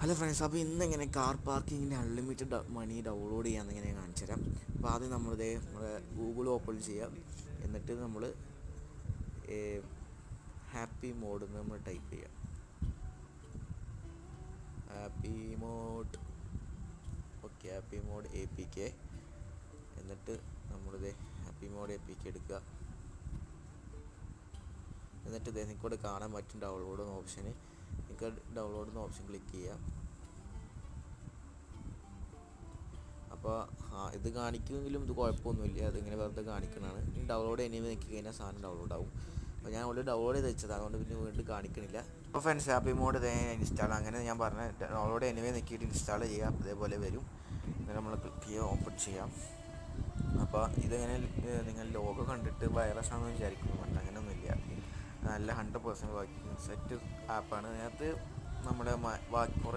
Hello friends, അപ്പോൾ ഇന്നെങ്ങനെ car പാർക്കിങ്ങിന് unlimited മണി download ചെയ്യാമെന്നിങ്ങനെ കാണിച്ചു തരാം. അപ്പോൾ ആദ്യം നമ്മുടെ ഗൂഗിൾ ഓപ്പൺ ചെയ്യാം. എന്നിട്ട് നമ്മൾ ഹാപ്പി മോഡ് എന്ന് നമ്മൾ ടൈപ്പ് ചെയ്യാം. Happy mode, okay. Happy mode APK. എന്നിട്ട് നമ്മളിത് ഹാപ്പി മോഡ് APK എടുക്കുക. എന്നിട്ട് നിങ്ങൾക്കിവിടെ കാണാൻ പറ്റും ഡൗൺലോഡ് എന്ന ഓപ്ഷന്. നിങ്ങൾക്ക് ഡൗൺലോഡ് എന്ന ഓപ്ഷൻ ക്ലിക്ക് ചെയ്യാം. അപ്പോൾ ഇത് കാണിക്കുമെങ്കിലും ഇത് കുഴപ്പമൊന്നുമില്ല, അതിങ്ങനെ വെറുതെ കാണിക്കുന്നതാണ്. ഡൗൺലോഡ് ചെയ്യുമ്പോൾ നിൽക്കി കഴിഞ്ഞാൽ സാധനം ഡൗൺലോഡ് ആവും. അപ്പോൾ ഞാൻ ഓൾറെഡി ഡൗൺലോഡ് ചെയ്ത് വെച്ചത്, അതുകൊണ്ട് പിന്നെ വീണ്ടും കാണിക്കണില്ല. അപ്പോൾ ഫ്രണ്ട്സ്, ഹാപ്പി മോഡ് ഇൻസ്റ്റാൾ, അങ്ങനെ ഞാൻ പറഞ്ഞ ഡൗൺലോഡ് എനിവേ നിൽക്കിയിട്ട് ഇൻസ്റ്റാൾ ചെയ്യാം. അതേപോലെ വരും. ഇങ്ങനെ നമ്മൾ ക്ലിക്ക് ചെയ്യുക, ഓപ്പൺ ചെയ്യാം. അപ്പോൾ ഇതിങ്ങനെ നിങ്ങൾ ലോഗോ കണ്ടിട്ട് വൈറസ് ആണെന്ന് വിചാരിക്കുന്നു, ബട്ട് അങ്ങനെയൊന്നുമില്ല. നല്ല 100% വർക്കിംഗ് സെറ്റ് ആപ്പാണ്. അതിനകത്ത് നമ്മുടെ കുറേ